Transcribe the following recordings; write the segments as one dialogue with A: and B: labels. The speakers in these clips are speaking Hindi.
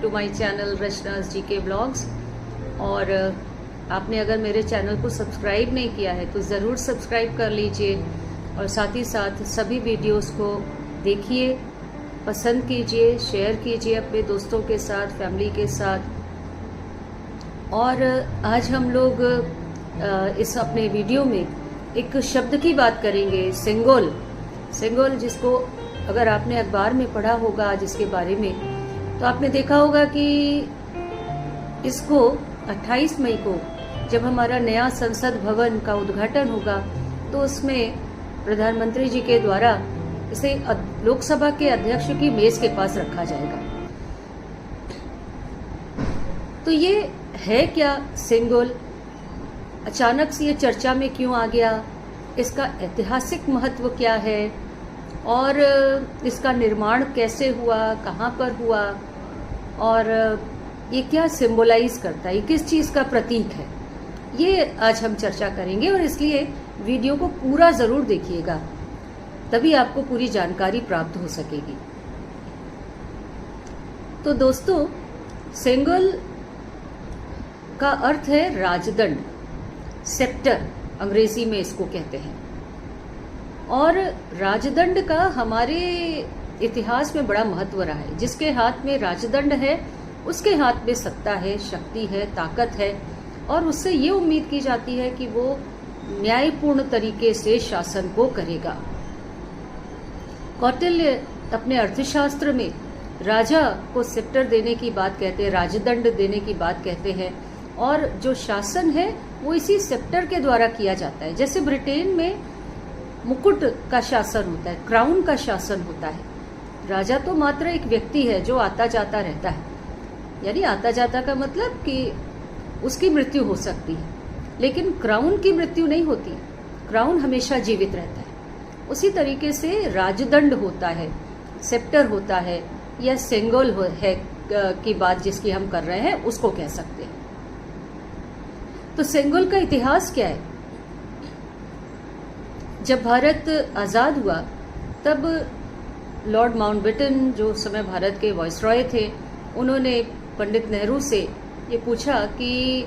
A: To my channel Rachna's GK blogs. और आपने अगर मेरे चैनल को सब्सक्राइब नहीं किया है तो ज़रूर सब्सक्राइब कर लीजिए और साथ ही साथ सभी वीडियोस को देखिए, पसंद कीजिए, शेयर कीजिए अपने दोस्तों के साथ, फैमिली के साथ। और आज हम लोग इस अपने वीडियो में एक शब्द की बात करेंगे, सेंगोल। सेंगोल, जिसको अगर आपने अखबार में पढ़ा होगा आज इसके बारे में, तो आपने देखा होगा कि इसको 28 मई को जब हमारा नया संसद भवन का उद्घाटन होगा तो उसमें प्रधानमंत्री जी के द्वारा इसे लोकसभा के अध्यक्ष की मेज के पास रखा जाएगा। तो ये है क्या सेंगोल? अचानक से ये चर्चा में क्यों आ गया? इसका ऐतिहासिक महत्व क्या है और इसका निर्माण कैसे हुआ, कहाँ पर हुआ और ये क्या सिंबलाइज करता है, ये किस चीज़ का प्रतीक है, ये आज हम चर्चा करेंगे। और इसलिए वीडियो को पूरा ज़रूर देखिएगा, तभी आपको पूरी जानकारी प्राप्त हो सकेगी। तो दोस्तों, सेंगोल का अर्थ है राजदंड, सेप्टर अंग्रेजी में इसको कहते हैं। और राजदंड का हमारे इतिहास में बड़ा महत्व रहा है। जिसके हाथ में राजदंड है उसके हाथ में सत्ता है, शक्ति है, ताकत है और उससे ये उम्मीद की जाती है कि वो न्यायपूर्ण तरीके से शासन को करेगा। कौटिल्य अपने अर्थशास्त्र में राजा को सेप्टर देने की बात कहते हैं, राजदंड देने की बात कहते हैं। और जो शासन है वो इसी सेप्टर के द्वारा किया जाता है। जैसे ब्रिटेन में मुकुट का शासन होता है, क्राउन का शासन होता है। राजा तो मात्र एक व्यक्ति है जो आता जाता रहता है, यानी आता जाता का मतलब कि उसकी मृत्यु हो सकती है, लेकिन क्राउन की मृत्यु नहीं होती, क्राउन हमेशा जीवित रहता है। उसी तरीके से राजदंड होता है, सेप्टर होता है, या सेंगोल है की बात जिसकी हम कर रहे हैं उसको कह सकते हैं। तो सेंगोल का इतिहास क्या है? जब भारत आज़ाद हुआ तब लॉर्ड माउंटबेटन, जो उस समय भारत के वाइसरॉय थे, उन्होंने पंडित नेहरू से ये पूछा कि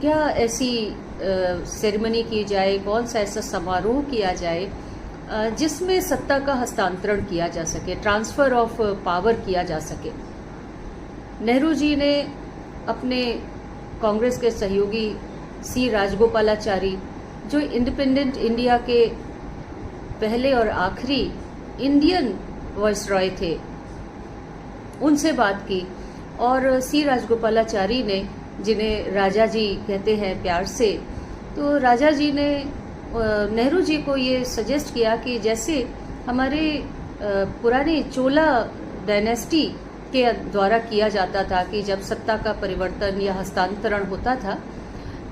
A: क्या ऐसी सेरेमनी की जाए, कौन सा ऐसा समारोह किया जाए जिसमें सत्ता का हस्तांतरण किया जा सके, ट्रांसफर ऑफ पावर किया जा सके। नेहरू जी ने अपने कांग्रेस के सहयोगी सी राजगोपालाचारी, जो इंडिपेंडेंट इंडिया के पहले और आखिरी इंडियन वाइसरॉय थे, उनसे बात की। और सी राजगोपालाचारी ने, जिन्हें राजा जी कहते हैं प्यार से, तो राजा जी ने नेहरू जी को ये सजेस्ट किया कि जैसे हमारे पुराने चोला डायनेस्टी के द्वारा किया जाता था कि जब सत्ता का परिवर्तन या हस्तांतरण होता था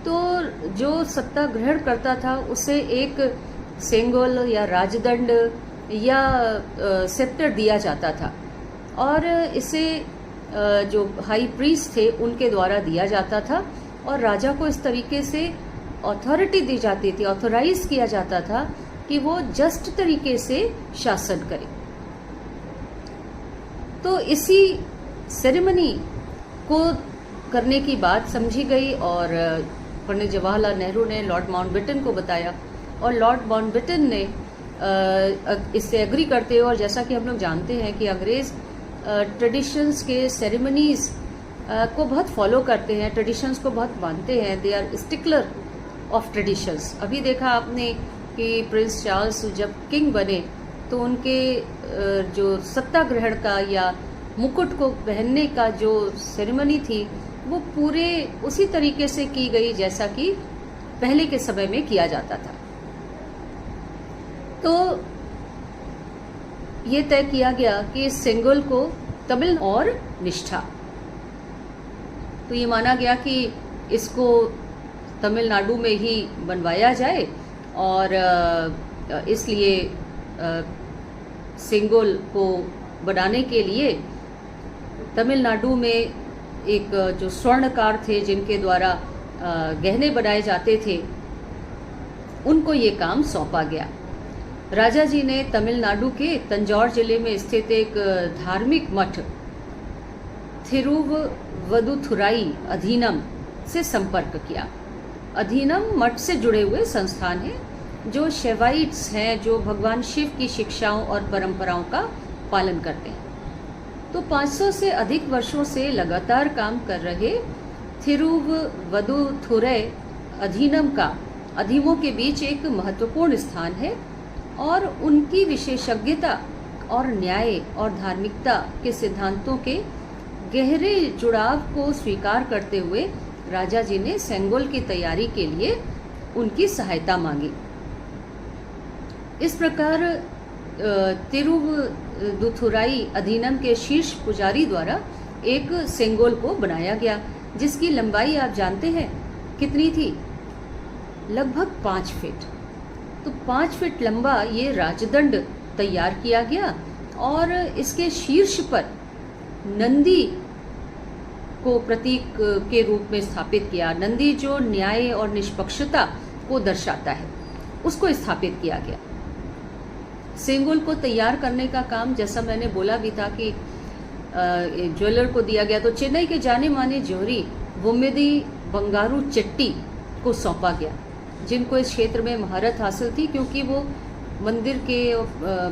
A: तो जो सत्ता ग्रहण करता था उसे एक सेंगोल या राजदंड या सेप्टर दिया जाता था और इसे जो हाई प्रीस्ट थे उनके द्वारा दिया जाता था और राजा को इस तरीके से अथॉरिटी दी जाती थी, ऑथोराइज किया जाता था कि वो जस्ट तरीके से शासन करे। तो इसी सेरेमनी को करने की बात समझी गई और पंडित जवाहरलाल नेहरू ने लॉर्ड माउंटबेटन को बताया और लॉर्ड माउंटबेटन ने इससे एग्री करते हुए, और जैसा कि हम लोग जानते हैं कि अंग्रेज ट्रेडिशंस के सेरेमनीज को बहुत फॉलो करते हैं, ट्रेडिशंस को बहुत मानते हैं, they are stickler of traditions. अभी देखा आपने कि प्रिंस चार्ल्स जब किंग बने तो उनके जो सत्ता ग्रहण का या मुकुट को पहनने का जो सेरेमनी थी वो पूरे उसी तरीके से की गई जैसा कि पहले के समय में किया जाता था। तो ये तय किया गया कि इस सेंगोल को तमिल और निष्ठा, तो ये माना गया कि इसको तमिलनाडु में ही बनवाया जाए और इसलिए सेंगोल को बनाने के लिए तमिलनाडु में एक जो स्वर्णकार थे जिनके द्वारा गहने बनाए जाते थे, उनको ये काम सौंपा गया। राजा जी ने तमिलनाडु के तंजौर जिले में स्थित एक धार्मिक मठ थिरुवदुथुराई अधीनम से संपर्क किया। अधीनम मठ से जुड़े हुए संस्थान हैं जो शैवाइट्स हैं, जो भगवान शिव की शिक्षाओं और परंपराओं का पालन करते हैं। तो 500 से अधिक वर्षों से लगातार काम कर रहे थिरुवदुथुरै अधीनम का अधीमों के बीच एक महत्वपूर्ण स्थान है और उनकी विशेषज्ञता और न्याय और धार्मिकता के सिद्धांतों के गहरे जुड़ाव को स्वीकार करते हुए राजा जी ने सेंगोल की तैयारी के लिए उनकी सहायता मांगी। इस प्रकार तिरुवदुथुराई अधीनम के शीर्ष पुजारी द्वारा एक सेंगोल को बनाया गया, जिसकी लंबाई आप जानते हैं कितनी थी? लगभग 5 फीट। तो 5 फीट लंबा ये राजदंड तैयार किया गया और इसके शीर्ष पर नंदी को प्रतीक के रूप में स्थापित किया। नंदी जो न्याय और निष्पक्षता को दर्शाता है, उसको स्थापित किया गया। सेंगोल को तैयार करने का काम, जैसा मैंने बोला भी था कि ज्वेलर को दिया गया, तो चेन्नई के जाने माने जौहरी वुम्मिदी बंगारू चेट्टी को सौंपा गया, जिनको इस क्षेत्र में महारत हासिल थी, क्योंकि वो मंदिर के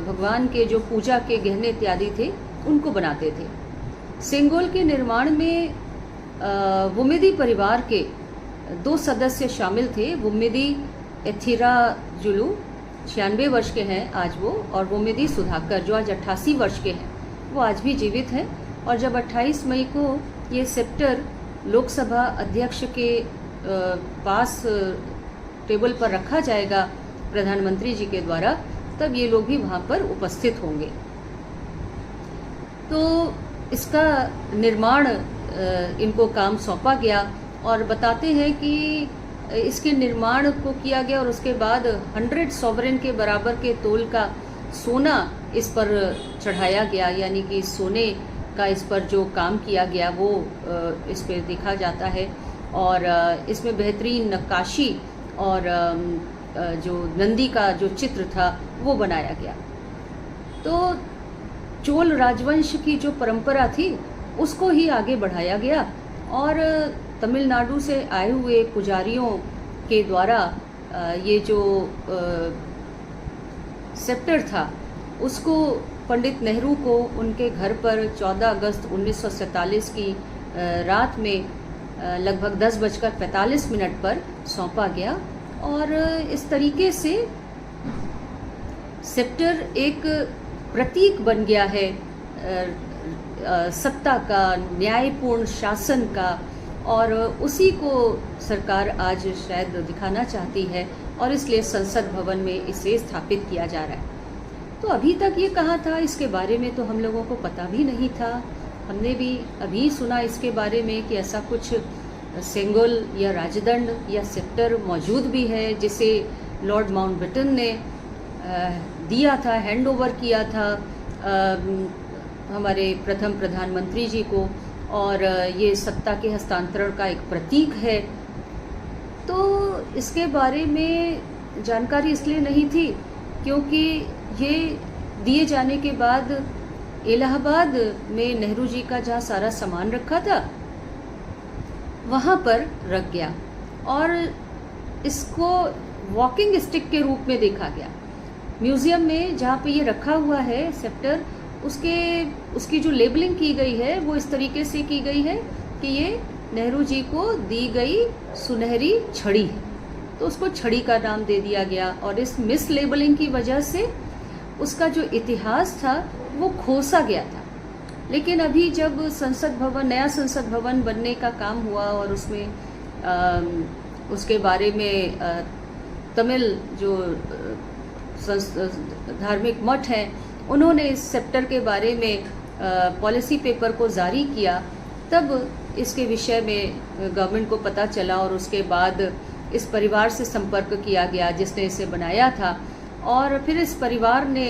A: भगवान के जो पूजा के गहने इत्यादि थे उनको बनाते थे। सेंगोल के निर्माण में वुम्मिदी परिवार के 2 सदस्य शामिल थे। वुम्मिदी एथिराजुलू 96 वर्ष के हैं आज वो, और वुम्मिदी सुधाकर जो आज 88 वर्ष के हैं, वो आज भी जीवित हैं। और जब 28 मई को ये सेप्टर लोकसभा अध्यक्ष के पास टेबल पर रखा जाएगा प्रधानमंत्री जी के द्वारा, तब ये लोग भी वहाँ पर उपस्थित होंगे। तो इसका निर्माण इनको काम सौंपा गया और बताते हैं कि इसके निर्माण को किया गया और उसके बाद 100 सॉवरेन के बराबर के तोल का सोना इस पर चढ़ाया गया, यानी कि सोने का इस पर जो काम किया गया वो इस पर देखा जाता है। और इसमें बेहतरीन नक्काशी और जो नंदी का जो चित्र था वो बनाया गया। तो चोल राजवंश की जो परंपरा थी उसको ही आगे बढ़ाया गया और तमिलनाडु से आए हुए पुजारियों के द्वारा ये जो सेप्टर था उसको पंडित नेहरू को उनके घर पर 14 अगस्त 1947 की रात में लगभग 10:45 पर सौंपा गया। और इस तरीके से सेप्टर एक प्रतीक बन गया है सत्ता का, न्यायपूर्ण शासन का, और उसी को सरकार आज शायद दिखाना चाहती है और इसलिए संसद भवन में इसे स्थापित किया जा रहा है। तो अभी तक ये कहा था, इसके बारे में तो हम लोगों को पता भी नहीं था। हमने भी अभी सुना इसके बारे में कि ऐसा कुछ सेंगोल या राजदंड या सेप्टर मौजूद भी है, जिसे लॉर्ड माउंटबेटन ने दिया था, हैंड ओवर किया था हमारे प्रथम प्रधानमंत्री जी को, और ये सत्ता के हस्तांतरण का एक प्रतीक है। तो इसके बारे में जानकारी इसलिए नहीं थी क्योंकि ये दिए जाने के बाद इलाहाबाद में नेहरू जी का जहाँ सारा सामान रखा था वहाँ पर रख गया और इसको वॉकिंग स्टिक के रूप में देखा गया। म्यूजियम में जहाँ पे ये रखा हुआ है सेप्टर, उसकी जो लेबलिंग की गई है वो इस तरीके से की गई है कि ये नेहरू जी को दी गई सुनहरी छड़ी है, तो उसको छड़ी का नाम दे दिया गया। और इस मिस लेबलिंग की वजह से उसका जो इतिहास था वो खोसा गया था। लेकिन अभी जब नया संसद भवन बनने का काम हुआ और उसमें उसके बारे में तमिल जो धार्मिक मठ हैं उन्होंने इस सेप्टर के बारे में पॉलिसी पेपर को जारी किया, तब इसके विषय में गवर्नमेंट को पता चला और उसके बाद इस परिवार से संपर्क किया गया जिसने इसे बनाया था, और फिर इस परिवार ने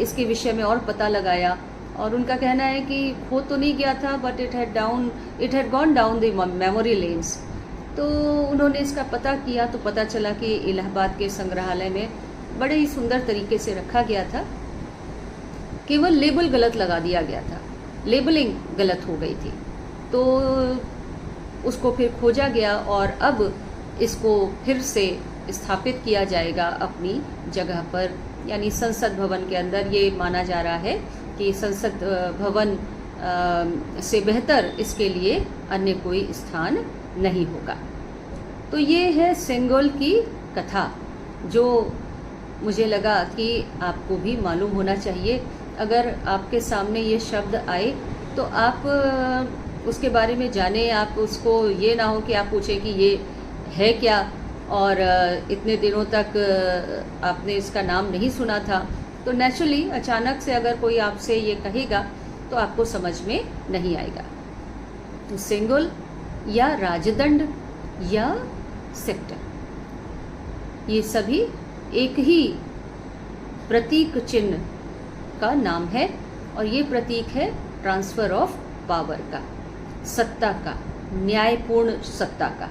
A: इसके विषय में और पता लगाया और उनका कहना है कि खो तो नहीं गया था but it had gone down the memory lens. तो उन्होंने इसका पता किया तो पता चला कि इलाहाबाद के संग्रहालय में बड़े ही सुंदर तरीके से रखा गया था, केवल लेबल गलत लगा दिया गया था। लेबलिंग गलत हो गई थी। तो उसको फिर खोजा गया और अब इसको फिर से स्थापित किया जाएगा अपनी जगह पर, यानी संसद भवन के अंदर। ये माना जा रहा है कि संसद भवन से बेहतर इसके लिए अन्य कोई स्थान नहीं होगा। तो ये है सेंगोल की कथा, जो मुझे लगा कि आपको भी मालूम होना चाहिए। अगर आपके सामने ये शब्द आए तो आप उसके बारे में जाने, आप उसको ये ना हो कि आप पूछें कि ये है क्या, और इतने दिनों तक आपने इसका नाम नहीं सुना था। तो नेचुरली अचानक से अगर कोई आपसे ये कहेगा तो आपको समझ में नहीं आएगा। तो सेंगोल या राजदंड या सेक्टर, ये सभी एक ही प्रतीक चिन्ह का नाम है, और ये प्रतीक है ट्रांसफर ऑफ पावर का, सत्ता का, न्यायपूर्ण सत्ता का।